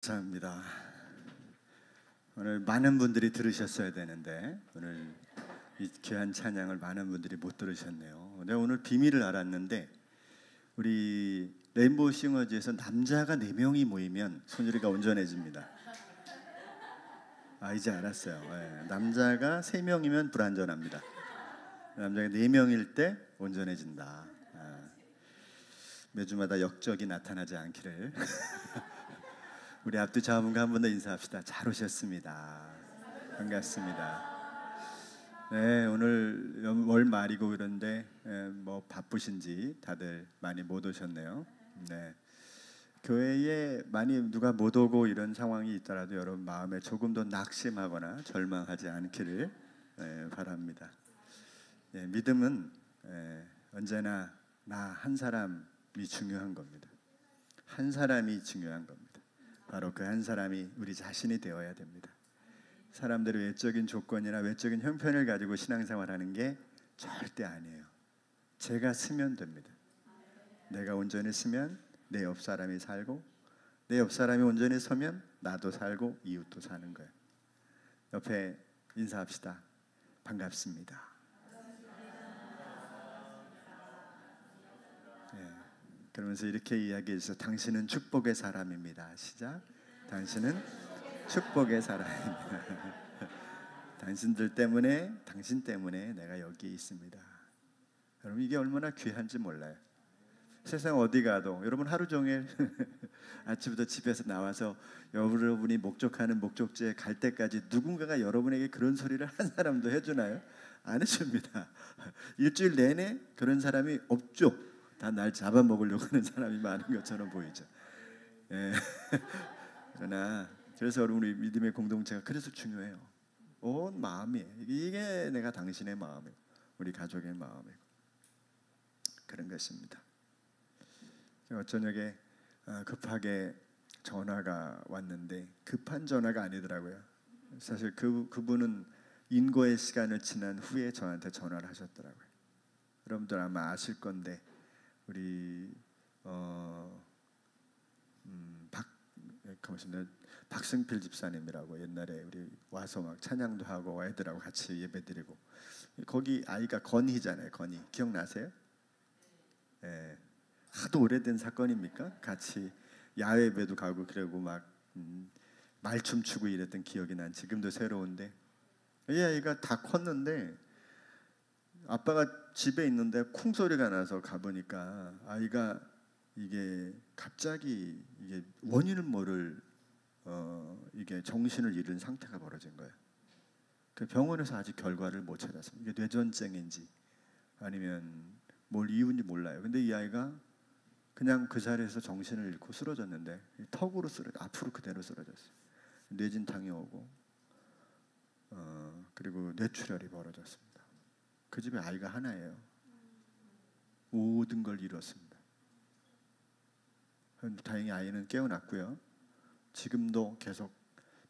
감사합니다. 오늘 많은 분들이 들으셨어야 되는데 오늘 이 귀한 찬양을 많은 분들이 못 들으셨네요. 내가 오늘 비밀을 알았는데 우리 레인보우 싱어즈에서 남자가 4명이 모이면 손유리가 온전해집니다. 이제 알았어요. 네, 남자가 3명이면 불완전합니다. 남자가 4명일 때 온전해진다. 매주마다 역적이 나타나지 않기를. 우리 앞뒤 자분과 한 번 더 인사합시다. 잘 오셨습니다. 반갑습니다. 네, 오늘 월 말이고 그런데 뭐 바쁘신지 다들 많이 못 오셨네요. 네, 교회에 많이 누가 못 오고 이런 상황이 있더라도 여러분 마음에 조금 더 낙심하거나 절망하지 않기를 바랍니다. 믿음은 언제나 나 한 사람이 중요한 겁니다. 한 사람이 중요한 겁니다. 바로 그 한 사람이 우리 자신이 되어야 됩니다. 사람들의 외적인 조건이나 외적인 형편을 가지고 신앙생활하는 게 절대 아니에요. 제가 쓰면 됩니다. 내가 온전히 쓰면 내 옆 사람이 살고, 내 옆 사람이 온전히 서면 나도 살고 이웃도 사는 거예요. 옆에 인사합시다. 반갑습니다. 그러면서 이렇게 이야기해서 당신은 축복의 사람입니다. 시작. 당신은 축복의 사람입니다. 당신들 때문에, 당신 때문에 내가 여기 있습니다. 여러분 이게 얼마나 귀한지 몰라요. 세상 어디 가도 여러분 하루 종일 아침부터 집에서 나와서 여러분이 목적하는 목적지에 갈 때까지 누군가가 여러분에게 그런 소리를 한 사람도 해주나요? 안 해줍니다. 일주일 내내 그런 사람이 없죠. 다 날 잡아먹으려고 하는 사람이 많은 것처럼 보이죠. 그러나 그래서 여러분 우리 믿음의 공동체가 그래서 중요해요. 온 마음이 이게 내가 당신의 마음이고 우리 가족의 마음이고 그런 것입니다. 저녁에 급하게 전화가 왔는데 급한 전화가 아니더라고요. 사실 그분은 인고의 시간을 지난 후에 저한테 전화를 하셨더라고요. 여러분들 아마 아실 건데 우리 박승필 집사님이라고 옛날에 우리 와서 막 찬양도 하고 애들하고 같이 예배드리고 거기 아이가 건희잖아요. 건희 기억나세요? 예, 하도 오래된 사건입니까? 같이 야외 예배도 가고 그러고 막 말춤 추고 이랬던 기억이 난 지금도 새로운데 이 아이가 다 컸는데 아빠가 집에 있는데 쿵 소리가 나서 가보니까 아이가 이게 갑자기 이게 원인을 모를 이게 정신을 잃은 상태가 벌어진 거예요. 그 병원에서 아직 결과를 못 찾았습니다. 이게 뇌전증인지 아니면 뭘 이유인지 몰라요. 근데 이 아이가 그냥 그 자리에서 정신을 잃고 쓰러졌는데 턱으로 앞으로 그대로 쓰러졌어요. 뇌진탕이 오고 그리고 뇌출혈이 벌어졌습니다. 그 집에 아이가 하나예요. 모든 걸 잃었습니다. 다행히 아이는 깨어났고요. 지금도 계속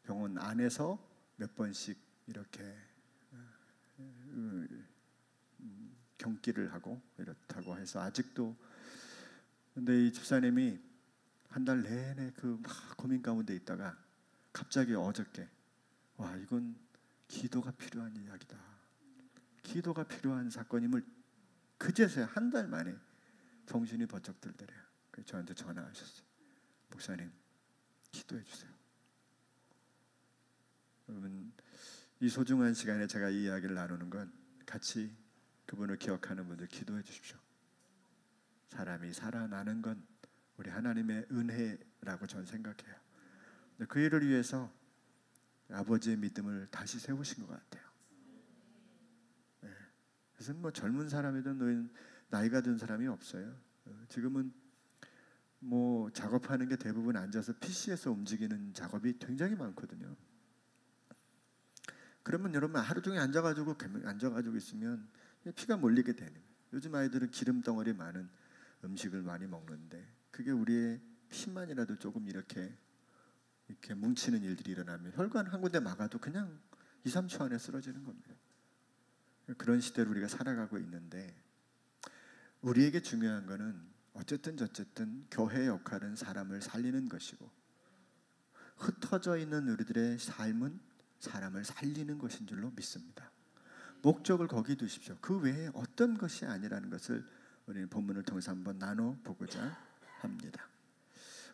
병원 안에서 몇 번씩 이렇게 경기를 하고 이렇다고 해서 아직도. 근데 이 집사님이 한 달 내내 그 막 고민 가운데 있다가 갑자기 어저께 와 이건 기도가 필요한 이야기다. 기도가 필요한 사건임을 그제서야 한 달 만에 정신이 번쩍 들더래요. 그래서 저한테 전화하셨어요. 목사님 기도해 주세요. 여러분 이 소중한 시간에 제가 이 이야기를 나누는 건 같이 그분을 기억하는 분들 기도해 주십시오. 사람이 살아나는 건 우리 하나님의 은혜라고 저는 생각해요. 그 일을 위해서 아버지의 믿음을 다시 세우신 것 같아요. 그래서 뭐 젊은 사람이든 나이가 든 사람이 없어요. 지금은 뭐 작업하는 게 대부분 앉아서 PC에서 움직이는 작업이 굉장히 많거든요. 그러면 여러분 하루 종일 앉아가지고 있으면 피가 몰리게 되는 거예요. 요즘 아이들은 기름 덩어리 많은 음식을 많이 먹는데 그게 우리의 피만이라도 조금 이렇게 뭉치는 일들이 일어나면 혈관 한 군데 막아도 그냥 2, 3초 안에 쓰러지는 겁니다. 그런 시대로 우리가 살아가고 있는데 우리에게 중요한 거는 어쨌든 교회의 역할은 사람을 살리는 것이고 흩어져 있는 우리들의 삶은 사람을 살리는 것인 줄로 믿습니다. 목적을 거기 두십시오. 그 외에 어떤 것이 아니라는 것을 우리는 본문을 통해서 한번 나눠보고자 합니다.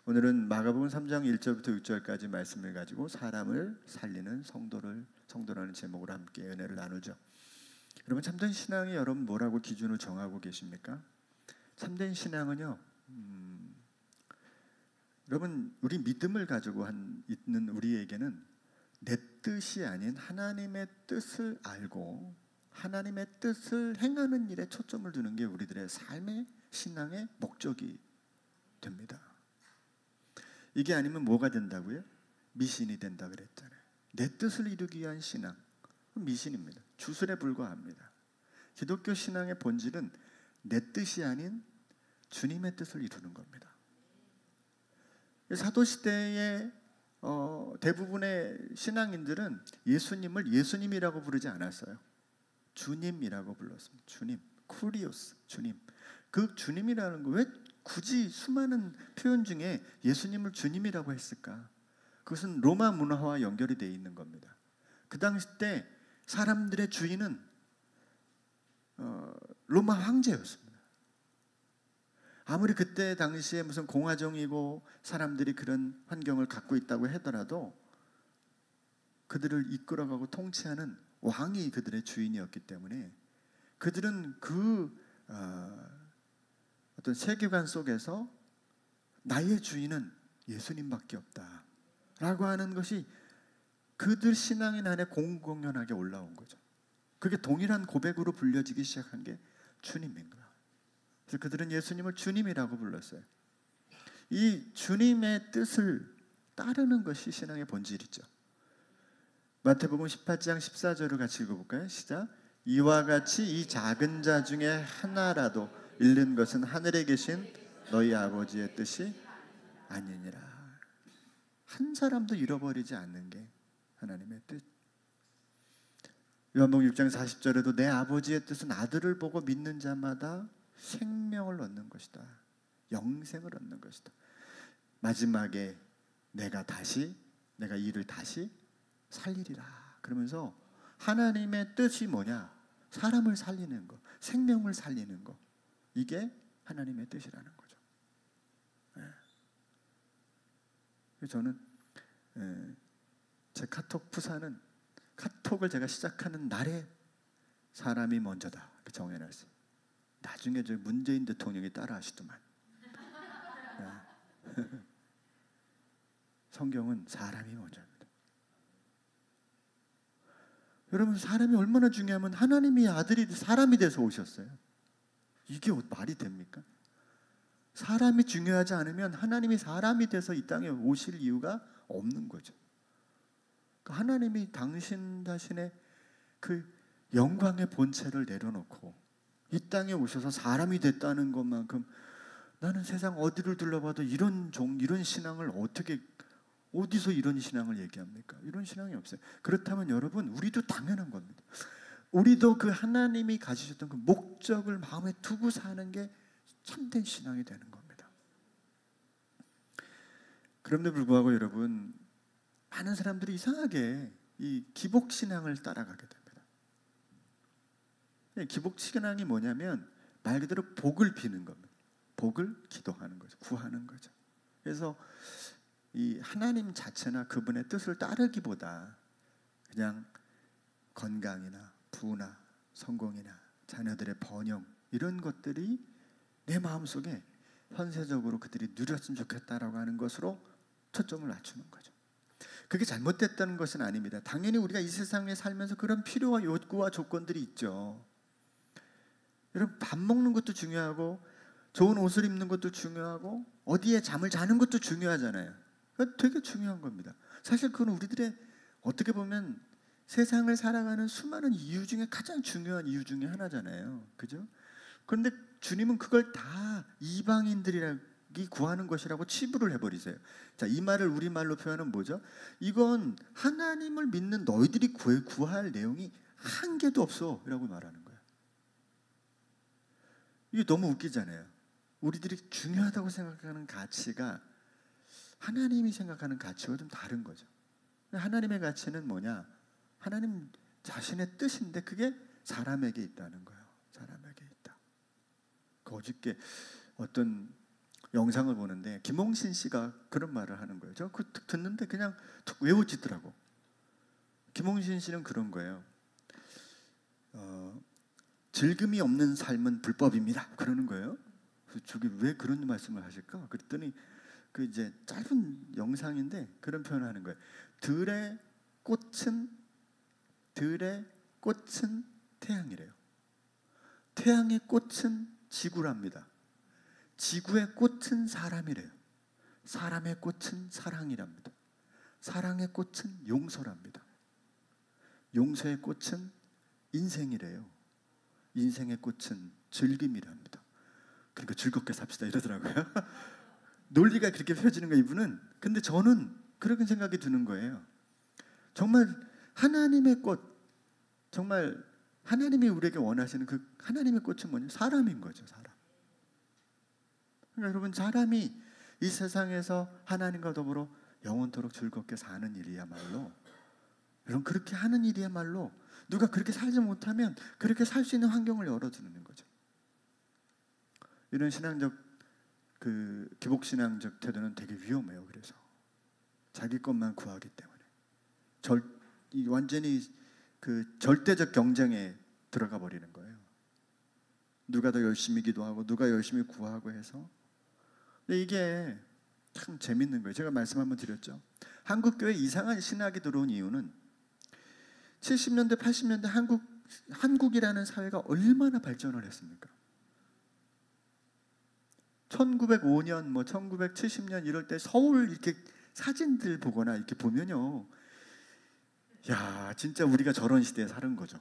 오늘은 마가복음 3장 1절부터 6절까지 말씀을 가지고 사람을 살리는 성도라는 제목으로 함께 은혜를 나누죠. 여러분, 참된 신앙이 여러분 뭐라고 기준을 정하고 계십니까? 참된 신앙은요, 여러분, 우리 믿음을 가지고 있는 우리에게는 내 뜻이 아닌 하나님의 뜻을 알고 하나님의 뜻을 행하는 일에 초점을 두는 게 우리들의 삶의 신앙의 목적이 됩니다. 이게 아니면 뭐가 된다고요? 미신이 된다 그랬잖아요. 내 뜻을 이루기 위한 신앙, 미신입니다. 주술에 불과합니다. 기독교 신앙의 본질은 내 뜻이 아닌 주님의 뜻을 이루는 겁니다. 사도시대의 대부분의 신앙인들은 예수님을 예수님이라고 부르지 않았어요. 주님이라고 불렀습니다. 주님, 쿠리오스, 주님. 그 주님이라는 거 왜 굳이 수많은 표현 중에 예수님을 주님이라고 했을까? 그것은 로마 문화와 연결이 되어 있는 겁니다. 그 당시 때 사람들의 주인은 로마 황제였습니다. 아무리 그때 당시에 무슨 공화정이고 사람들이 그런 환경을 갖고 있다고 하더라도 그들을 이끌어가고 통치하는 왕이 그들의 주인이었기 때문에 그들은 어떤 세계관 속에서 나의 주인은 예수님밖에 없다 라고 하는 것이 그들 신앙인 안에 공공연하게 올라온 거죠. 그게 동일한 고백으로 불려지기 시작한 게 주님인 거야. 그래서 그들은 예수님을 주님이라고 불렀어요. 이 주님의 뜻을 따르는 것이 신앙의 본질이죠. 마태복음 18장 14절을 같이 읽어볼까요? 시작. 이와 같이 이 작은 자 중에 하나라도 잃는 것은 하늘에 계신 너희 아버지의 뜻이 아니니라. 한 사람도 잃어버리지 않는 게 하나님의 뜻. 요한복음 6장 40절에도 내 아버지의 뜻은 아들을 보고 믿는 자마다 생명을 얻는 것이다. 영생을 얻는 것이다. 마지막에 내가 이를 다시 살리리라. 그러면서 하나님의 뜻이 뭐냐? 사람을 살리는 거, 생명을 살리는 거. 이게 하나님의 뜻이라는 거죠. 저는 제 카톡 부사는 카톡을 제가 시작하는 날에 사람이 먼저다 정해놨어요. 나중에 저 문재인 대통령이 따라하시더만. 성경은 사람이 먼저입니다. 여러분, 사람이 얼마나 중요하면 하나님이 아들이 사람이 돼서 오셨어요. 이게 말이 됩니까? 사람이 중요하지 않으면 하나님이 사람이 돼서 이 땅에 오실 이유가 없는 거죠. 하나님이 당신 자신의 그 영광의 본체를 내려놓고 이 땅에 오셔서 사람이 됐다는 것만큼 나는 세상 어디를 둘러봐도 이런 신앙을 어디서 이런 신앙을 얘기합니까? 이런 신앙이 없어요. 그렇다면 여러분, 우리도 당연한 겁니다. 우리도 그 하나님이 가지셨던 그 목적을 마음에 두고 사는 게 참된 신앙이 되는 겁니다. 그럼에도 불구하고 여러분, 많은 사람들이 이상하게 이 기복신앙을 따라가게 됩니다. 기복신앙이 뭐냐면 말 그대로 복을 비는 겁니다. 복을 기도하는 거죠. 구하는 거죠. 그래서 이 하나님 자체나 그분의 뜻을 따르기보다 그냥 건강이나 부나 성공이나 자녀들의 번영 이런 것들이 내 마음속에 현세적으로 그들이 누렸으면 좋겠다라고 하는 것으로 초점을 맞추는 거죠. 그게 잘못됐다는 것은 아닙니다. 당연히 우리가 이 세상에 살면서 그런 필요와 욕구와 조건들이 있죠. 여러분, 밥 먹는 것도 중요하고 좋은 옷을 입는 것도 중요하고 어디에 잠을 자는 것도 중요하잖아요. 되게 중요한 겁니다. 사실 그건 우리들의 어떻게 보면 세상을 살아가는 수많은 이유 중에 가장 중요한 이유 중에 하나잖아요. 그죠? 그런데 주님은 그걸 다 이방인들이 구하는 것이라고 치부를 해버리세요. 자, 이 말을 우리말로 표현하면 뭐죠? 이건 하나님을 믿는 너희들이 구할 내용이 한 개도 없어 라고 말하는 거예요. 이게 너무 웃기잖아요. 우리들이 중요하다고 생각하는 가치가 하나님이 생각하는 가치와 좀 다른 거죠. 하나님의 가치는 뭐냐? 하나님 자신의 뜻인데 그게 사람에게 있다는 거예요. 사람에게 있다. 어저께 어떤 영상을 보는데 김홍신 씨가 그런 말을 하는 거예요. 저 그 듣는데 그냥 툭 외워지더라고. 김홍신 씨는 그런 거예요. 즐금이 없는 삶은 불법입니다. 그러는 거예요. 그래서 저게 왜 그런 말씀을 하실까? 그랬더니 그 이제 짧은 영상인데 그런 표현을 하는 거예요. 들의 꽃은 태양이래요. 태양의 꽃은 지구랍니다. 지구의 꽃은 사람이래요. 사람의 꽃은 사랑이랍니다. 사랑의 꽃은 용서랍니다. 용서의 꽃은 인생이래요. 인생의 꽃은 즐김이랍니다. 그러니까 즐겁게 삽시다 이러더라고요. 논리가 그렇게 펴지는 거예요, 이분은. 근데 저는 그런 생각이 드는 거예요. 정말 하나님의 꽃, 정말 하나님이 우리에게 원하시는 그 하나님의 꽃은 뭐냐? 사람인 거죠, 사람. 그러니까 여러분, 사람이 이 세상에서 하나님과 더불어 영원토록 즐겁게 사는 일이야말로, 여러분, 그렇게 하는 일이야말로 누가 그렇게 살지 못하면 그렇게 살 수 있는 환경을 열어주는 거죠. 이런 신앙적 기복신앙적 태도는 되게 위험해요. 그래서 자기 것만 구하기 때문에 완전히 절대적 경쟁에 들어가 버리는 거예요. 누가 더 열심히 기도하고 누가 열심히 구하고 해서. 근데 이게 참 재밌는 거예요. 제가 말씀 한번 드렸죠. 한국 교회에 이상한 신학이 들어온 이유는 70년대 80년대 한국이라는 사회가 얼마나 발전을 했습니까? 1905년, 1970년 이럴 때 서울 이렇게 사진들 보거나 이렇게 보면요, 야, 진짜 우리가 저런 시대에 사는 거죠.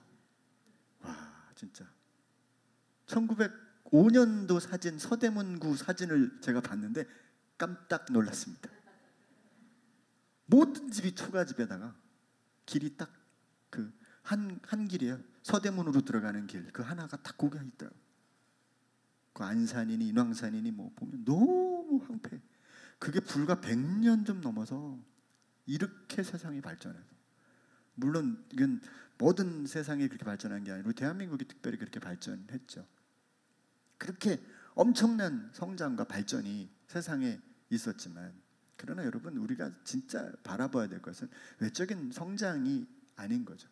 와, 진짜. 1905년도 사진, 서대문구 사진을 제가 봤는데 깜짝 놀랐습니다. 모든 집이 초가집에다가 길이 딱 한 길이에요. 서대문으로 들어가는 길, 그 하나가 딱 거기에 있더라고요. 그 안산이니 인왕산이니 보면 너무 황폐해. 그게 불과 100년 좀 넘어서 이렇게 세상이 발전해서, 물론 이건 모든 세상이 그렇게 발전한 게 아니고 대한민국이 특별히 그렇게 발전했죠. 그렇게 엄청난 성장과 발전이 세상에 있었지만, 그러나 여러분, 우리가 진짜 바라봐야 될 것은 외적인 성장이 아닌 거죠.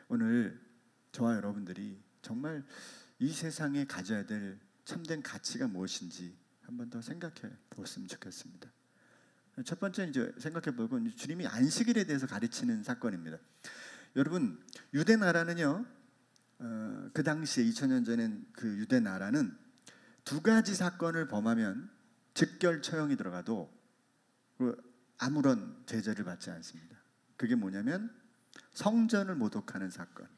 오늘 저와 여러분들이 정말 이 세상에 가져야 될 참된 가치가 무엇인지 한번 더 생각해 보았으면 좋겠습니다. 첫 번째 이제 생각해 보고, 주님이 안식일에 대해서 가르치는 사건입니다. 여러분, 유대 나라는요, 그 당시에 2000년 전엔 그 유대 나라는 두 가지 사건을 범하면 즉결 처형이 들어가도 아무런 제재를 받지 않습니다. 그게 뭐냐면 성전을 모독하는 사건.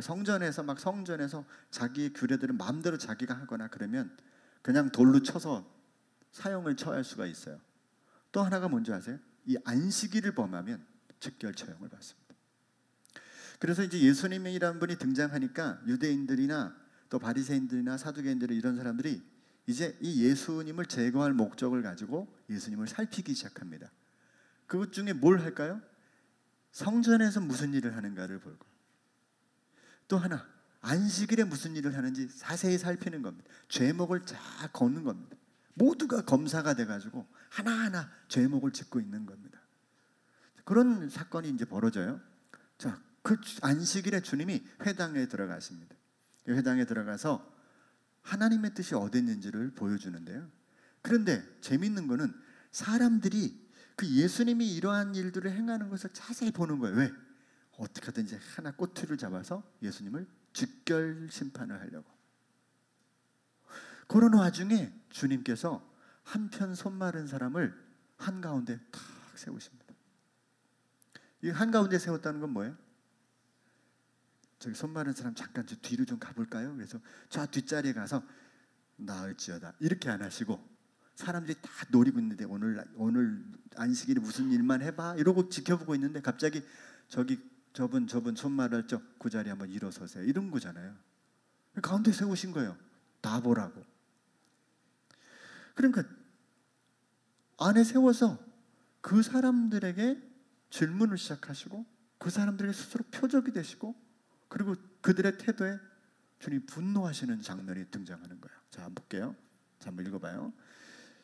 성전에서 자기의 규례들을 마음대로 자기가 하거나 그러면 그냥 돌로 쳐서 사형을 처할 수가 있어요. 또 하나가 뭔지 아세요? 이 안식일을 범하면 즉결 처형을 받습니다. 그래서 이제 예수님이라는 분이 등장하니까 유대인들이나 또 바리새인들이나 사두개인들, 이런 사람들이 이제 이 예수님을 제거할 목적을 가지고 예수님을 살피기 시작합니다. 그것 중에 뭘 할까요? 성전에서 무슨 일을 하는가를 보고, 또 하나 안식일에 무슨 일을 하는지 자세히 살피는 겁니다. 죄목을 쫙 걷는 겁니다. 모두가 검사가 돼가지고 하나하나 죄목을 짚고 있는 겁니다. 그런 사건이 이제 벌어져요. 자, 그 안식일에 주님이 회당에 들어가십니다. 회당에 들어가서 하나님의 뜻이 어디 있는지를 보여주는데요. 그런데 재밌는 거는 사람들이 그 예수님이 이러한 일들을 행하는 것을 자세히 보는 거예요. 왜? 어떻게 하든지 하나 꼬투리를 잡아서 예수님을 즉결 심판을 하려고. 그런 와중에 주님께서 한편 손 마른 사람을 한가운데 탁 세우십니다. 이 한가운데 세웠다는 건 뭐예요? 저기 손 마른 사람 잠깐 저 뒤로 좀 가볼까요? 그래서 저 뒷자리에 가서 나을지어다 이렇게 안 하시고, 사람들이 다 노리고 있는데 오늘 안식일에 무슨 일만 해봐 이러고 지켜보고 있는데 갑자기 저분 손 마를 그 자리에 한번 일어서세요 이런 거잖아요. 가운데 세우신 거예요. 다 보라고. 그러니까 안에 세워서 그 사람들에게 질문을 시작하시고 그 사람들에게 스스로 표적이 되시고 그리고 그들의 태도에 주님이 분노하시는 장면이 등장하는 거예요. 자, 한번 볼게요. 자, 한번 읽어봐요.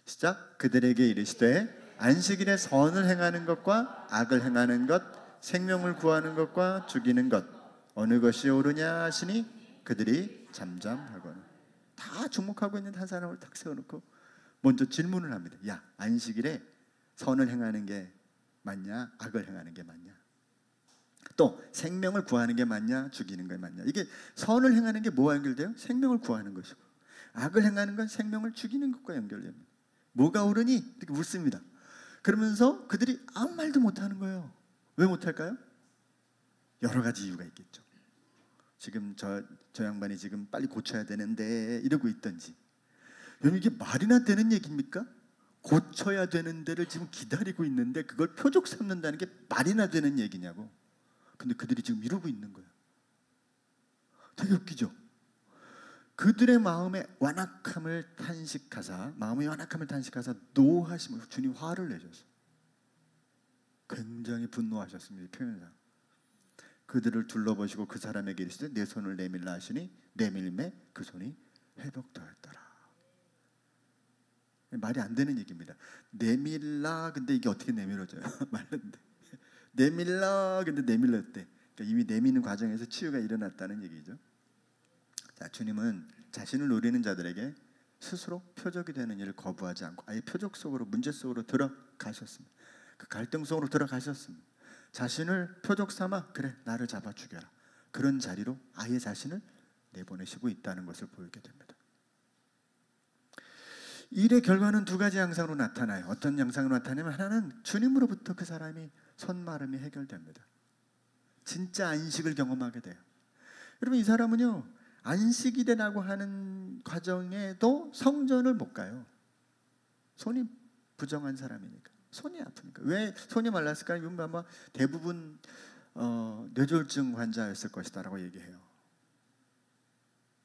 시작. 그들에게 이르시되 안식일에 선을 행하는 것과 악을 행하는 것, 생명을 구하는 것과 죽이는 것 어느 것이 옳으냐 하시니 그들이 잠잠하거늘. 다 주목하고 있는 한 사람을 딱 세워놓고 먼저 질문을 합니다. 야, 안식일에 선을 행하는 게 맞냐? 악을 행하는 게 맞냐? 또 생명을 구하는 게 맞냐? 죽이는 게 맞냐? 이게 선을 행하는 게 뭐와 연결돼요? 생명을 구하는 것이고 악을 행하는 건 생명을 죽이는 것과 연결됩니다. 뭐가 옳으니? 이렇게 묻습니다. 그러면서 그들이 아무 말도 못하는 거예요. 왜 못할까요? 여러 가지 이유가 있겠죠. 지금 저 양반이 지금 빨리 고쳐야 되는데 이러고 있던지, 여러분 이게 말이나 되는 얘기입니까? 고쳐야 되는 데를 지금 기다리고 있는데 그걸 표적 삼는다는 게 말이나 되는 얘기냐고. 근데 그들이 지금 이러고 있는 거예요. 되게 웃기죠? 그들의 마음의 완악함을 탄식하사, 마음의 완악함을 탄식하사 노하시면서 주님 화를 내셨어요. 굉장히 분노하셨습니다. 표현상. 그들을 둘러보시고 그 사람에게 이르시되 내 손을 내밀라 하시니 내밀매 그 손이 회복되었더라. 말이 안 되는 얘기입니다. 내밀라, 근데 이게 어떻게 내밀어져요? 말는데 내밀라, 근데 내밀렀대. 그러니까 이미 내미는 과정에서 치유가 일어났다는 얘기죠. 자, 주님은 자신을 노리는 자들에게 스스로 표적이 되는 일을 거부하지 않고 아예 표적 속으로, 문제 속으로 들어가셨습니다. 그 갈등 속으로 들어가셨습니다. 자신을 표적 삼아 그래 나를 잡아 죽여라, 그런 자리로 아예 자신을 내보내시고 있다는 것을 보이게 됩니다. 일의 결과는 두 가지 양상으로 나타나요. 어떤 양상으로 나타나냐면 하나는 주님으로부터 그 사람이 손마름이 해결됩니다. 진짜 안식을 경험하게 돼요. 여러분 이 사람은요 안식일이라고 하는 과정에도 성전을 못 가요. 손이 부정한 사람이니까, 손이 아프니까. 왜 손이 말랐을까요? 이건 아마 대부분 뇌졸중 환자였을 것이다라고 얘기해요.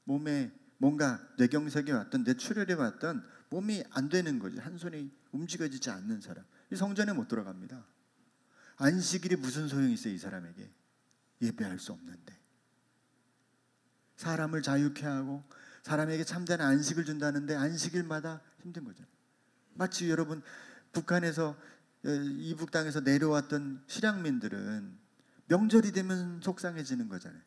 몸에 뭔가 뇌경색이 왔던 뇌출혈이 왔던 몸이 안 되는 거지. 한 손이 움직여지지 않는 사람, 이 성전에 못 들어갑니다. 안식일이 무슨 소용이 있어요? 이 사람에게 예배할 수 없는데. 사람을 자유케 하고 사람에게 참된 안식을 준다는데 안식일마다 힘든 거죠. 마치 여러분 북한에서 이북 땅에서 내려왔던 실향민들은 명절이 되면 속상해지는 거잖아요.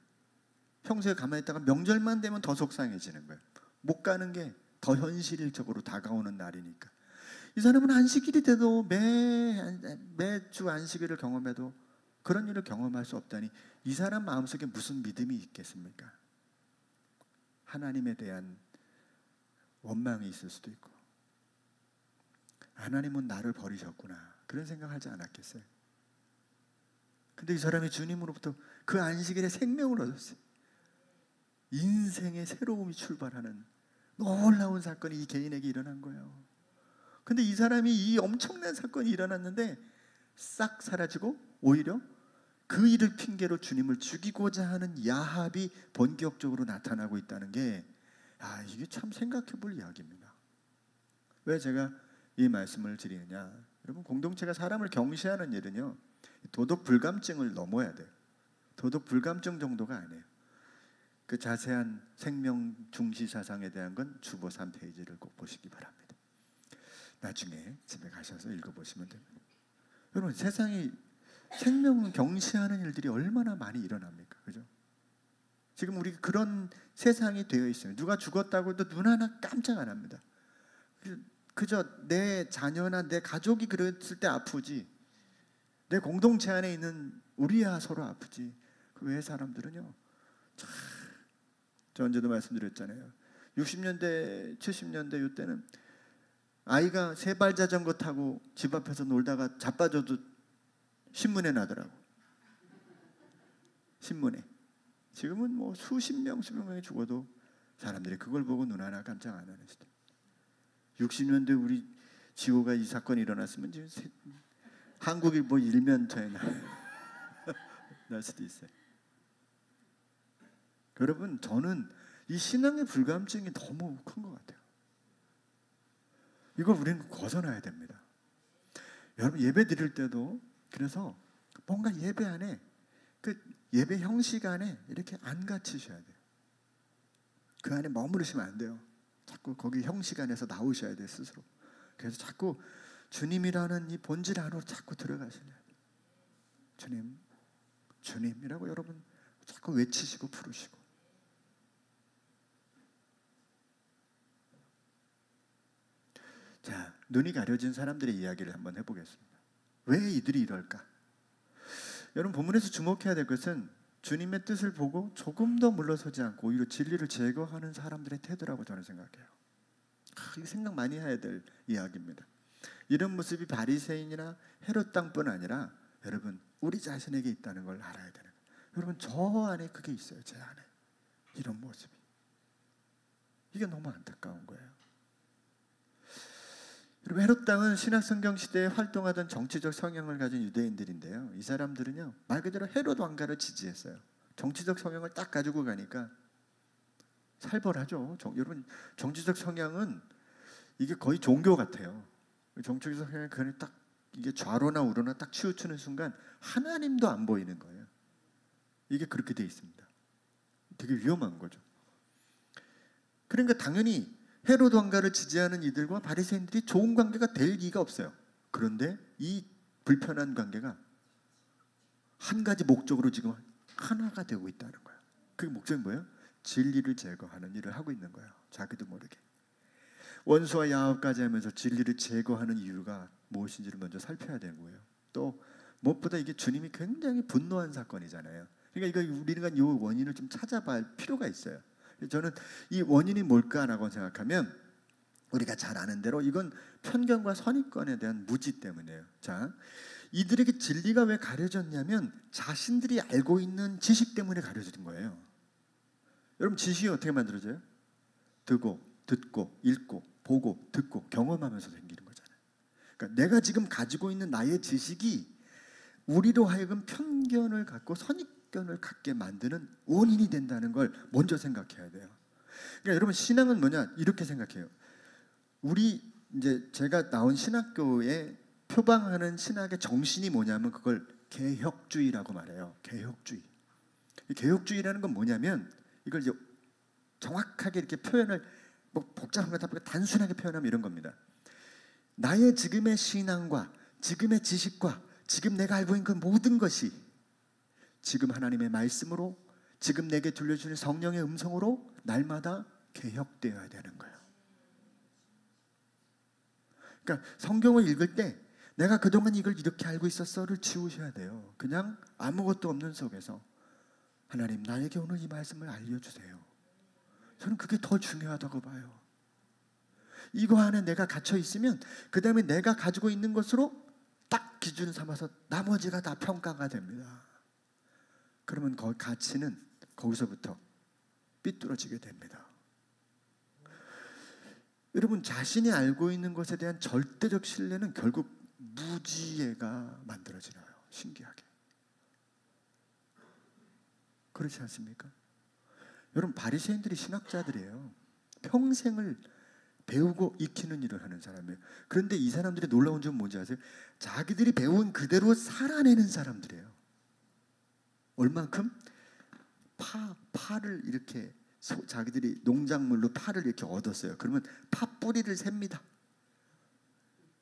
평소에 가만히 있다가 명절만 되면 더 속상해지는 거예요. 못 가는 게 더 현실적으로 다가오는 날이니까. 이 사람은 안식일이 돼도 매주 안식일을 경험해도 그런 일을 경험할 수 없다니 이 사람 마음속에 무슨 믿음이 있겠습니까? 하나님에 대한 원망이 있을 수도 있고, 하나님은 나를 버리셨구나, 그런 생각하지 않았겠어요? 근데 이 사람이 주님으로부터 그 안식일에 생명을 얻었어요. 인생의 새로움이 출발하는 놀라운 사건이 이 개인에게 일어난 거예요. 근데 이 사람이 이 엄청난 사건이 일어났는데 싹 사라지고 오히려 그 일을 핑계로 주님을 죽이고자 하는 야합이 본격적으로 나타나고 있다는 게, 이게 참 생각해 볼 이야기입니다. 왜 제가 이 말씀을 드리느냐, 여러분 공동체가 사람을 경시하는 일은요 도덕 불감증을 넘어야 돼요. 도덕 불감증 정도가 아니에요. 그 자세한 생명 중시 사상에 대한 건 주보 3페이지를 꼭 보시기 바랍니다. 나중에 집에 가셔서 읽어보시면 됩니다. 여러분 세상이 생명을 경시하는 일들이 얼마나 많이 일어납니까? 그죠? 지금 우리 그런 세상이 되어 있어요. 누가 죽었다고 해도 눈 하나 깜짝 안 합니다. 그저 내 자녀나 내 가족이 그랬을 때 아프지, 내 공동체 안에 있는 우리야 서로 아프지, 그 외의 사람들은요. 저 언제도 말씀드렸잖아요. 60년대 70년대 이때는 아이가 세발 자전거 타고 집 앞에서 놀다가 자빠져도 신문에 나더라고. 신문에. 지금은 뭐 수십 명이 죽어도 사람들이 그걸 보고 눈 하나 깜짝 안 하는 시대. 60년대 우리 지호가 이 사건이 일어났으면 지금 한국일보 일면터에 날 수도 있어요. 여러분 저는 이 신앙의 불감증이 너무 큰 것 같아요. 이걸 우리는 벗어나야 됩니다. 여러분 예배 드릴 때도 그래서 뭔가 예배 안에 그 예배 형식 안에 이렇게 안 갇히셔야 돼요. 그 안에 머무르시면 안 돼요. 자꾸 거기 형식 안에서 나오셔야 돼요, 스스로. 그래서 자꾸 주님이라는 이 본질 안으로 자꾸 들어가셔야 돼요. 주님, 주님이라고 여러분 자꾸 외치시고 부르시고. 자, 눈이 가려진 사람들의 이야기를 한번 해보겠습니다. 왜 이들이 이럴까? 여러분 본문에서 주목해야 될 것은 주님의 뜻을 보고 조금 더 물러서지 않고 오히려 진리를 제거하는 사람들의 태도라고 저는 생각해요. 이 생각 많이 해야 될 이야기입니다. 이런 모습이 바리새인이나 헤롯 땅뿐 아니라 여러분 우리 자신에게 있다는 걸 알아야 되는 거예요. 여러분 저 안에 그게 있어요. 제 안에 이런 모습이. 이게 너무 안타까운 거예요. 여러분 헤롯 땅은 신약성경 시대에 활동하던 정치적 성향을 가진 유대인들인데요. 이 사람들은요 말 그대로 헤롯 왕가를 지지했어요. 정치적 성향을 딱 가지고 가니까 살벌하죠. 여러분 정치적 성향은 이게 거의 종교 같아요. 정치적 성향이 그냥 딱 이게 좌로나 우로나 딱 치우치는 순간 하나님도 안 보이는 거예요. 이게 그렇게 돼 있습니다. 되게 위험한 거죠. 그러니까 당연히 헤롯 왕가를 지지하는 이들과 바리새인들이 좋은 관계가 될 리가 없어요. 그런데 이 불편한 관계가 한 가지 목적으로 지금 하나가 되고 있다는 거예요. 그 목적이 뭐예요? 진리를 제거하는 일을 하고 있는 거예요. 자기도 모르게. 원수와 야합까지 하면서 진리를 제거하는 이유가 무엇인지를 먼저 살펴야 되는 거예요. 또 무엇보다 이게 주님이 굉장히 분노한 사건이잖아요. 그러니까 우리가 이 원인을 좀 찾아볼 필요가 있어요. 저는 이 원인이 뭘까라고 생각하면 우리가 잘 아는 대로 이건 편견과 선입견에 대한 무지 때문이에요. 자, 이들에게 진리가 왜 가려졌냐면 자신들이 알고 있는 지식 때문에 가려진 거예요. 여러분 지식이 어떻게 만들어져요? 듣고 읽고 보고 듣고 경험하면서 생기는 거잖아요. 그러니까 내가 지금 가지고 있는 나의 지식이 우리로 하여금 편견을 갖고 선입견을 갖게 만드는 원인이 된다는 걸 먼저 생각해야 돼요. 그러니까 여러분 신앙은 뭐냐 이렇게 생각해요. 우리 이제 제가 나온 신학교에 표방하는 신학의 정신이 뭐냐면 그걸 개혁주의라고 말해요. 개혁주의. 개혁주의라는 건 뭐냐면 이걸 이제 정확하게 이렇게 표현을 뭐 복잡한 거 다 단순하게 표현하면 이런 겁니다. 나의 지금의 신앙과 지금의 지식과 지금 내가 알고 있는 그 모든 것이 지금 하나님의 말씀으로 지금 내게 들려주는 성령의 음성으로 날마다 개혁되어야 되는 거예요. 그러니까 성경을 읽을 때 내가 그동안 이걸 이렇게 알고 있었어를 지우셔야 돼요. 그냥 아무것도 없는 속에서 하나님 나에게 오늘 이 말씀을 알려주세요. 저는 그게 더 중요하다고 봐요. 이거 안에 내가 갇혀 있으면 그 다음에 내가 가지고 있는 것으로 딱 기준 삼아서 나머지가 다 평가가 됩니다. 그러면 그 가치는 거기서부터 삐뚤어지게 됩니다. 여러분 자신이 알고 있는 것에 대한 절대적 신뢰는 결국 무지혜가 만들어지나요? 신기하게. 그렇지 않습니까? 여러분 바리새인들이 신학자들이에요. 평생을 배우고 익히는 일을 하는 사람이에요. 그런데 이 사람들이 놀라운 점은 뭔지 아세요? 자기들이 배운 그대로 살아내는 사람들이에요. 얼만큼? 파를 이렇게 자기들이 농작물로 파를 이렇게 얻었어요. 그러면 파 뿌리를 셉니다.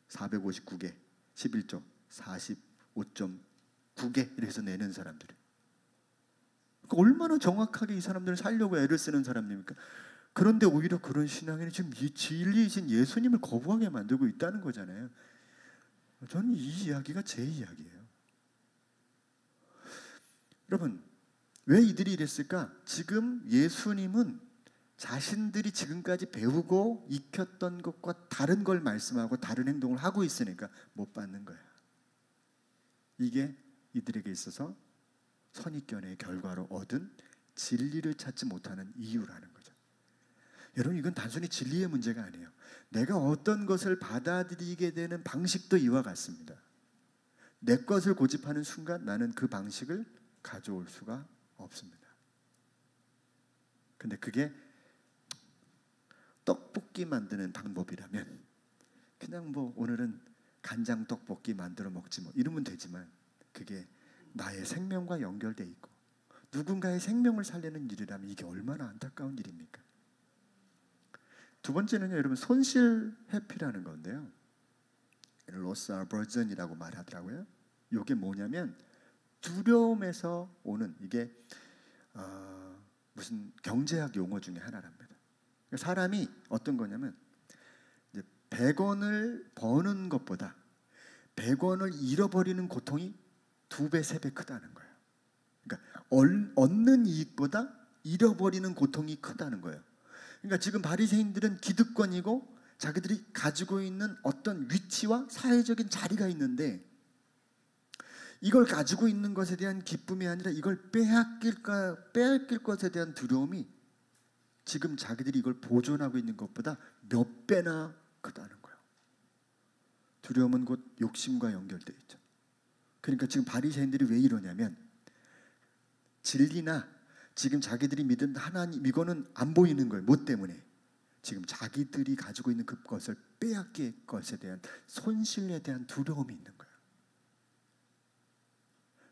459개, 11조, 45.9개 이렇게 해서 내는 사람들이. 그러니까 얼마나 정확하게 이 사람들을 살려고 애를 쓰는 사람입니까? 그런데 오히려 그런 신앙에는 지금 이 진리이신 예수님을 거부하게 만들고 있다는 거잖아요. 저는 이 이야기가 제 이야기예요. 여러분 왜 이들이 이랬을까? 지금 예수님은 자신들이 지금까지 배우고 익혔던 것과 다른 걸 말씀하고 다른 행동을 하고 있으니까 못 받는 거예요. 이게 이들에게 있어서 선입견의 결과로 얻은 진리를 찾지 못하는 이유라는 거죠. 여러분 이건 단순히 진리의 문제가 아니에요. 내가 어떤 것을 받아들이게 되는 방식도 이와 같습니다. 내 것을 고집하는 순간 나는 그 방식을 가져올 수가 없습니다. 근데 그게 떡볶이 만드는 방법이라면 그냥 뭐 오늘은 간장 떡볶이 만들어 먹지 뭐 이러면 되지만 그게 나의 생명과 연결돼 있고 누군가의 생명을 살리는 일이라면 이게 얼마나 안타까운 일입니까? 두 번째는요, 여러분, 손실 회피라는 건데요. 로스 아버전이라고 말하더라고요. 이게 뭐냐면 두려움에서 오는, 이게 무슨 경제학 용어 중에 하나랍니다. 사람이 어떤 거냐면 이제 100원을 버는 것보다 100원을 잃어버리는 고통이 2배, 3배 크다는 거예요. 그러니까 얻는 이익보다 잃어버리는 고통이 크다는 거예요. 그러니까 지금 바리새인들은 기득권이고 자기들이 가지고 있는 어떤 위치와 사회적인 자리가 있는데 이걸 가지고 있는 것에 대한 기쁨이 아니라 이걸 빼앗길 것에 대한 두려움이 지금 자기들이 이걸 보존하고 있는 것보다 몇 배나 크다는 거예요. 두려움은 곧 욕심과 연결되어 있죠. 그러니까 지금 바리새인들이 왜 이러냐면 진리나 지금 자기들이 믿은 하나님 이거는 안 보이는 거예요. 뭐 때문에? 지금 자기들이 가지고 있는 그것을 빼앗길 것에 대한 손실에 대한 두려움이 있는 거예요.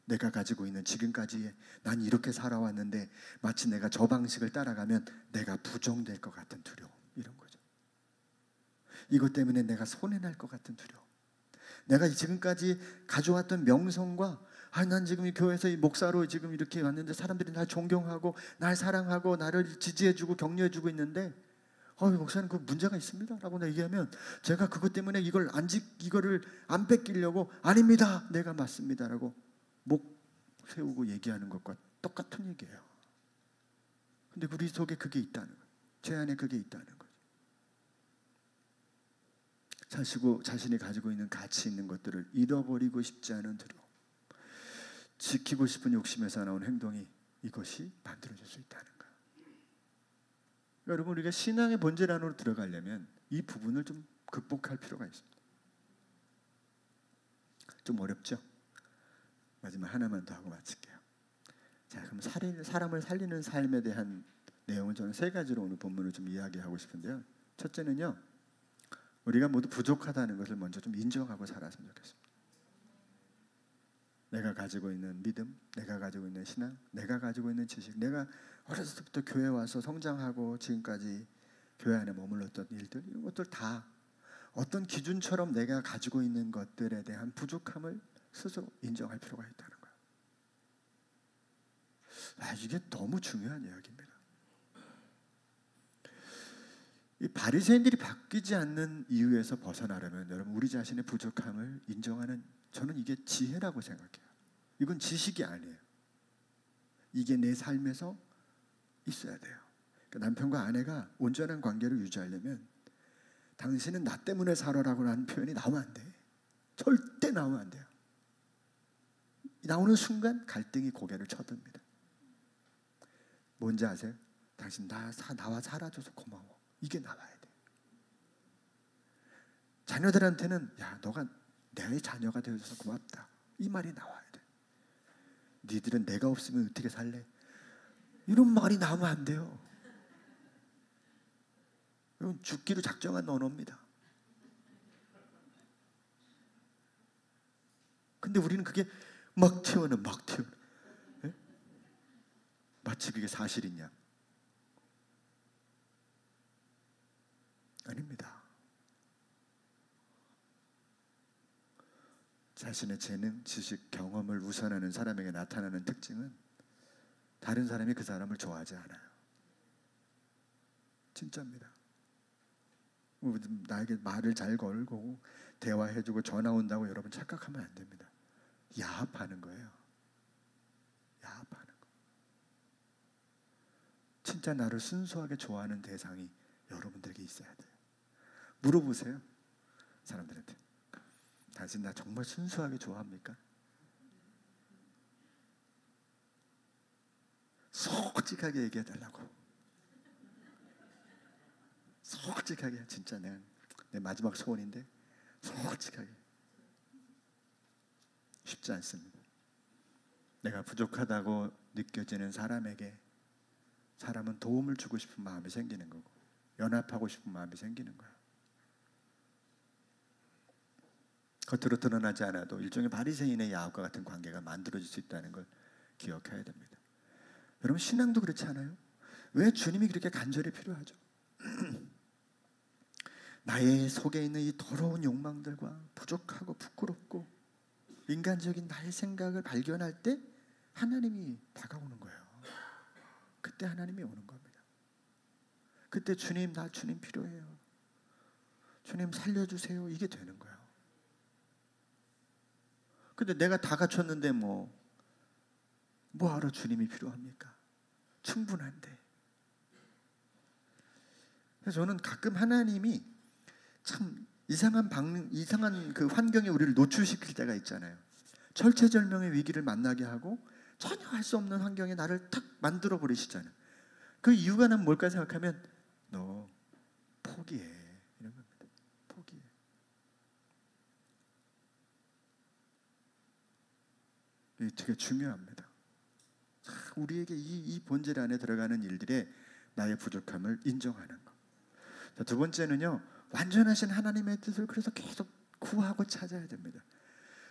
내가 가지고 있는 지금까지 난 이렇게 살아왔는데 마치 내가 저 방식을 따라가면 내가 부정될 것 같은 두려움, 이런 거죠. 이것 때문에 내가 손해날 것 같은 두려움. 내가 지금까지 가져왔던 명성과 난 지금 이 교회에서 이 목사로 지금 이렇게 왔는데 사람들이 날 존경하고 날 사랑하고 나를 지지해주고 격려해주고 있는데 목사님 그 문제가 있습니다 라고 얘기하면 제가 그것 때문에 이거를 안 뺏기려고 아닙니다, 내가 맞습니다 라고 목 세우고 얘기하는 것과 똑같은 얘기예요. 근데 우리 속에 그게 있다는 거예요. 제 안에 그게 있다는 거예요. 자신이 가지고 있는 가치 있는 것들을 잃어버리고 싶지 않은 두려움, 지키고 싶은 욕심에서 나온 행동이 이것이 만들어질 수 있다는 거예요. 여러분, 우리가 신앙의 본질 안으로 들어가려면 이 부분을 좀 극복할 필요가 있습니다. 좀 어렵죠? 마지막 하나만 더 하고 마칠게요. 자, 그럼 사람을 살리는 삶에 대한 내용은 저는 3가지로 오늘 본문을 좀 이야기하고 싶은데요. 첫째는요, 우리가 모두 부족하다는 것을 먼저 좀 인정하고 살았으면 좋겠습니다. 내가 가지고 있는 믿음, 내가 가지고 있는 신앙, 내가 가지고 있는 지식, 내가 어렸을 때부터 교회 와서 성장하고 지금까지 교회 안에 머물렀던 일들, 이런 것들 다 어떤 기준처럼 내가 가지고 있는 것들에 대한 부족함을 스스로 인정할 필요가 있다는 거예요. 이게 너무 중요한 이야기입니다. 이 바리새인들이 바뀌지 않는 이유에서 벗어나려면 여러분, 우리 자신의 부족함을 인정하는, 저는 이게 지혜라고 생각해요. 이건 지식이 아니에요. 이게 내 삶에서 있어야 돼요. 그러니까 남편과 아내가 온전한 관계를 유지하려면 당신은 나 때문에 살아라고 하는 표현이 나오면 안 돼. 절대 나오면 안 돼요. 나오는 순간 갈등이 고개를 쳐듭니다. 뭔지 아세요? 당신 나와 살아줘서 고마워. 이게 나와야 돼. 자녀들한테는 너가 내 자녀가 되어줘서 고맙다. 이 말이 나와야 돼. 니들은 내가 없으면 어떻게 살래? 이런 말이 나오면 안 돼요. 이건 죽기로 작정한 언어입니다. 근데 우리는 그게 막 튀어나와. 네? 마치 그게 사실이냐? 아닙니다. 자신의 재능, 지식, 경험을 우선하는 사람에게 나타나는 특징은 다른 사람이 그 사람을 좋아하지 않아요. 진짜입니다. 나에게 말을 잘 걸고 대화해주고 전화 온다고 여러분 착각하면 안 됩니다. 야합하는 거예요. 야합하는 거. 진짜 나를 순수하게 좋아하는 대상이 여러분들에게 있어야 돼요. 물어보세요. 사람들한테. 당신 나 정말 순수하게 좋아합니까? 솔직하게 얘기해달라고. 솔직하게. 진짜 내 마지막 소원인데 솔직하게. 쉽지 않습니다. 내가 부족하다고 느껴지는 사람에게 사람은 도움을 주고 싶은 마음이 생기는 거고 연합하고 싶은 마음이 생기는 거예요. 겉으로 드러나지 않아도 일종의 바리새인의 야합과 같은 관계가 만들어질 수 있다는 걸 기억해야 됩니다. 여러분, 신앙도 그렇지 않아요? 왜 주님이 그렇게 간절히 필요하죠? 나의 속에 있는 이 더러운 욕망들과 부족하고 부끄럽고 인간적인 나의 생각을 발견할 때 하나님이 다가오는 거예요. 그때 하나님이 오는 겁니다. 그때 주님, 나 주님 필요해요. 주님 살려주세요. 이게 되는 거예요. 근데 내가 다 갖췄는데 뭐하러 주님이 필요합니까? 충분한데. 그래서 저는 가끔 하나님이 참 이상한 그 환경에 우리를 노출시킬 때가 있잖아요. 절체절명의 위기를 만나게 하고 전혀 할 수 없는 환경에 나를 탁 만들어 버리시잖아요. 그 이유가 난 뭘까 생각하면 너 포기해, 이런 겁니다. 포기해. 이게 되게 중요합니다. 우리에게 이 본질 안에 들어가는 일들에 나의 부족함을 인정하는 것. 자, 두 번째는요, 완전하신 하나님의 뜻을 그래서 계속 구하고 찾아야 됩니다.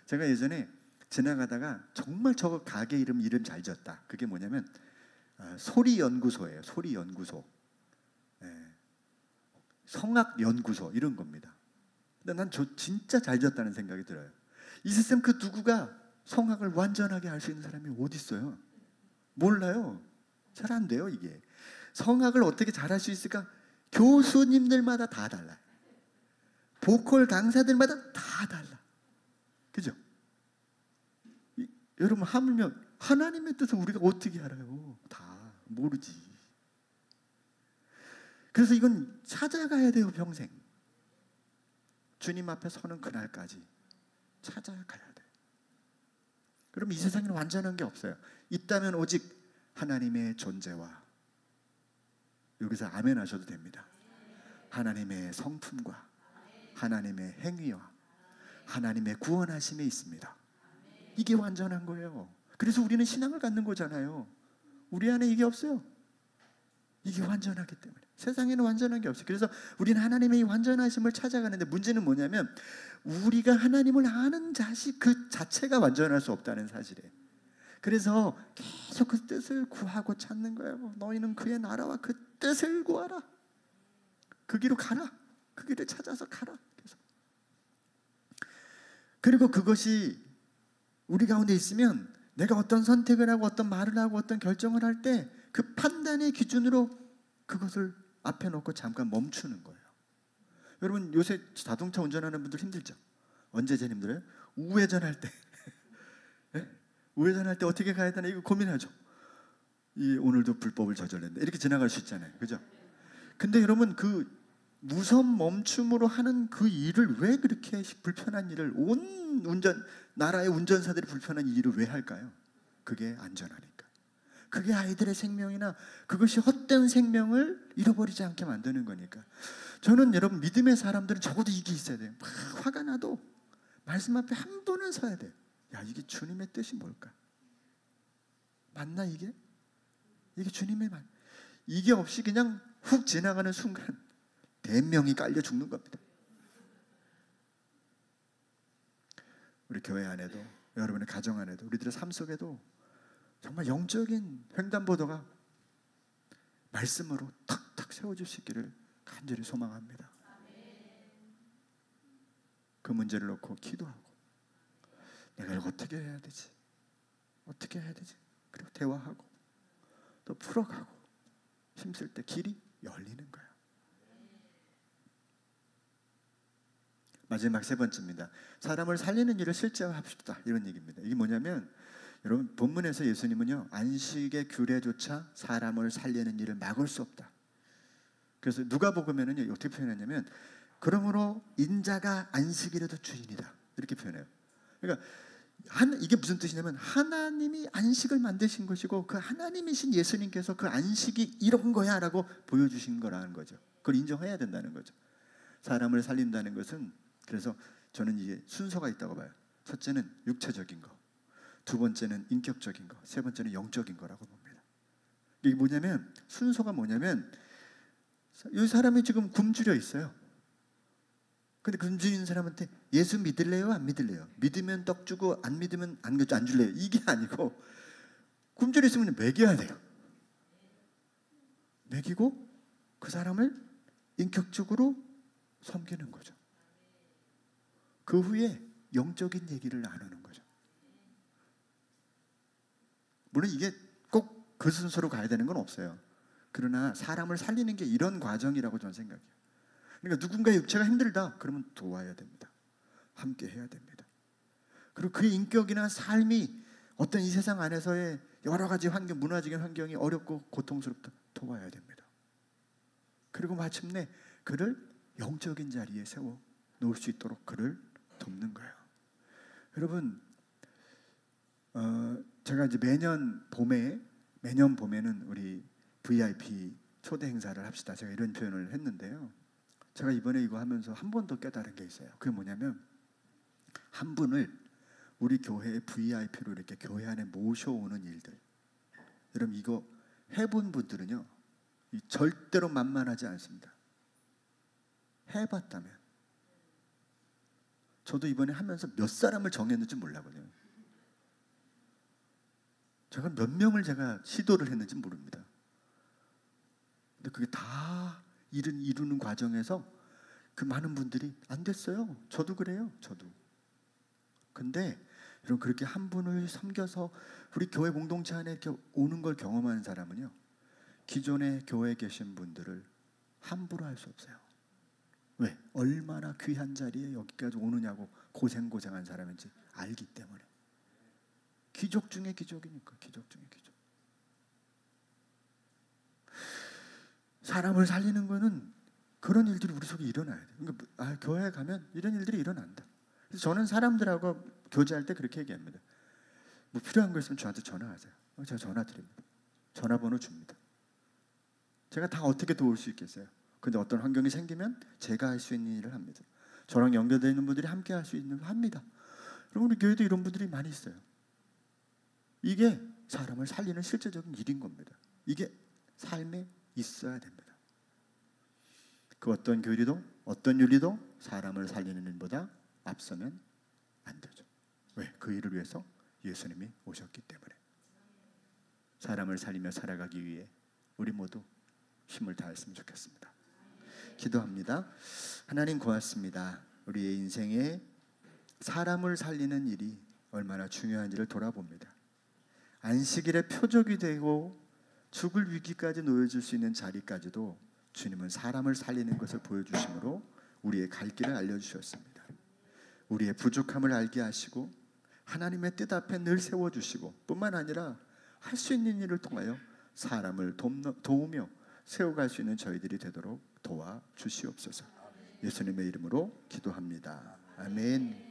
제가 예전에 지나가다가 정말 저 가게 이름 잘 지었다. 그게 뭐냐면 소리연구소예요. 소리연구소. 성악연구소 이런 겁니다. 근데 난 저 진짜 잘 지었다는 생각이 들어요. 이 세상 그 누구가 성악을 완전하게 할 수 있는 사람이 어디 있어요? 몰라요. 잘 안 돼요. 이게 성악을 어떻게 잘할 수 있을까? 교수님들마다 다 달라요. 보컬 강사들마다 다 달라. 그죠? 여러분, 하물며 하나님의 뜻을 우리가 어떻게 알아요? 다 모르지. 그래서 이건 찾아가야 돼요. 평생. 주님 앞에 서는 그날까지 찾아가야 돼요. 그럼 이 세상에는 완전한 게 없어요. 있다면 오직 하나님의 존재와, 여기서 아멘 하셔도 됩니다. 하나님의 성품과 하나님의 행위와 하나님의 구원하심에 있습니다. 이게 완전한 거예요. 그래서 우리는 신앙을 갖는 거잖아요. 우리 안에 이게 없어요. 이게 완전하기 때문에. 세상에는 완전한 게 없어요. 그래서 우리는 하나님의 이 완전하심을 찾아가는데, 문제는 뭐냐면 우리가 하나님을 아는 자식 그 자체가 완전할 수 없다는 사실이에요. 그래서 계속 그 뜻을 구하고 찾는 거예요. 너희는 그의 나라와 그 뜻을 구하라. 그 길로 가라. 그 길을 찾아서 가라. 그리고 그것이 우리 가운데 있으면 내가 어떤 선택을 하고 어떤 말을 하고 어떤 결정을 할 때 그 판단의 기준으로 그것을 앞에 놓고 잠깐 멈추는 거예요. 여러분, 요새 자동차 운전하는 분들 힘들죠? 언제 제일 힘들어요? 우회전할 때. 네? 우회전할 때 어떻게 가야 되나 이거 고민하죠. 오늘도 불법을 저질렀는데 이렇게 지나갈 수 있잖아요. 그죠? 근데 여러분, 그 무선 멈춤으로 하는 그 일을 왜 그렇게 불편한 일을, 나라의 운전사들이 불편한 일을 왜 할까요? 그게 안전하니까. 그게 아이들의 생명이나 그것이 헛된 생명을 잃어버리지 않게 만드는 거니까. 저는 여러분, 믿음의 사람들은 적어도 이게 있어야 돼요. 막 화가 나도 말씀 앞에 한 번은 서야 돼요. 야, 이게 주님의 뜻이 뭘까? 맞나 이게? 이게 주님의 말. 이게 없이 그냥 훅 지나가는 순간 대명이 깔려 죽는 겁니다. 우리 교회 안에도, 여러분의 가정 안에도, 우리들의 삶 속에도 정말 영적인 횡단보도가 말씀으로 탁탁 세워질 수 있기를 간절히 소망합니다. 그 문제를 놓고 기도하고, 내가 이걸 어떻게 해야 되지? 어떻게 해야 되지? 그리고 대화하고 또 풀어가고, 힘쓸 때 길이 열리는 거예요. 마지막 세 번째입니다. 사람을 살리는 일을 실제화합시다, 이런 얘기입니다. 이게 뭐냐면, 여러분, 본문에서 예수님은요, 안식의 규례조차 사람을 살리는 일을 막을 수 없다. 그래서 누가복음에는요, 어떻게 표현하냐면, 그러므로 인자가 안식일에도 주인이다, 이렇게 표현해요. 그러니까 이게 무슨 뜻이냐면, 하나님이 안식을 만드신 것이고 그 하나님이신 예수님께서 그 안식이 이런 거야 라고 보여주신 거라는 거죠. 그걸 인정해야 된다는 거죠. 사람을 살린다는 것은, 그래서 저는 이게 순서가 있다고 봐요. 첫째는 육체적인 거, 두 번째는 인격적인 거, 세 번째는 영적인 거라고 봅니다. 이게 뭐냐면, 순서가 뭐냐면, 이 사람이 지금 굶주려 있어요. 근데 굶주린 사람한테 예수 믿을래요? 안 믿을래요? 믿으면 떡 주고 안 믿으면 안 줄래요? 이게 아니고 굶주려 있으면 먹여야 돼요. 먹이고 그 사람을 인격적으로 섬기는 거죠. 그 후에 영적인 얘기를 나누는 거죠. 물론 이게 꼭 그 순서로 가야 되는 건 없어요. 그러나 사람을 살리는 게 이런 과정이라고 저는 생각해요. 그러니까 누군가의 육체가 힘들다 그러면 도와야 됩니다. 함께 해야 됩니다. 그리고 그 인격이나 삶이 어떤 이 세상 안에서의 여러 가지 환경, 문화적인 환경이 어렵고 고통스럽다 도와야 됩니다. 그리고 마침내 그를 영적인 자리에 세워 놓을 수 있도록 그를 돕는 거예요. 여러분, 제가 이제 매년 봄에는 우리 VIP 초대 행사를 합시다. 제가 이런 표현을 했는데요. 제가 이번에 이거 하면서 한 번 더 깨달은 게 있어요. 그게 뭐냐면 한 분을 우리 교회의 VIP로 이렇게 교회 안에 모셔오는 일들. 여러분 이거 해본 분들은요 절대로 만만하지 않습니다. 해봤다면. 저도 이번에 하면서 몇 사람을 정했는지 몰라거든요. 제가 몇 명을 제가 시도를 했는지 모릅니다. 근데 그게 다 이루는 과정에서 그 많은 분들이 안 됐어요. 저도 그래요. 저도. 근데 여러분 그렇게 한 분을 섬겨서 우리 교회 공동체 안에 이렇게 오는 걸 경험하는 사람은요 기존의 교회에 계신 분들을 함부로 할 수 없어요. 왜? 얼마나 귀한 자리에 여기까지 오느냐고 고생한 사람인지 알기 때문에. 기적 중에 기적이니까. 기적 중에 기적. 사람을 살리는 거는 그런 일들이 우리 속에 일어나야 돼요. 그러니까 교회에 가면 이런 일들이 일어난다. 그래서 저는 사람들하고 교제할 때 그렇게 얘기합니다. 뭐 필요한 거 있으면 저한테 전화하세요. 제가 전화 드립니다. 전화번호 줍니다. 제가 다 어떻게 도울 수 있겠어요? 근데 어떤 환경이 생기면 제가 할 수 있는 일을 합니다. 저랑 연결되어 있는 분들이 함께 할 수 있는 걸 합니다. 그리고 우리 교회도 이런 분들이 많이 있어요. 이게 사람을 살리는 실제적인 일인 겁니다. 이게 삶에 있어야 됩니다. 그 어떤 교리도 어떤 윤리도 사람을 살리는 일보다 앞서면 안 되죠. 왜? 그 일을 위해서 예수님이 오셨기 때문에. 사람을 살리며 살아가기 위해 우리 모두 힘을 다했으면 좋겠습니다. 기도합니다. 하나님 고맙습니다. 우리의 인생에 사람을 살리는 일이 얼마나 중요한지를 돌아봅니다. 안식일의 표적이 되고 죽을 위기까지 놓여질 수 있는 자리까지도 주님은 사람을 살리는 것을 보여주심으로 우리의 갈 길을 알려주셨습니다. 우리의 부족함을 알게 하시고 하나님의 뜻 앞에 늘 세워주시고 뿐만 아니라 할 수 있는 일을 통하여 사람을 도우며 세워갈 수 있는 저희들이 되도록 도와주시옵소서. 예수님의 이름으로 기도합니다. 아멘.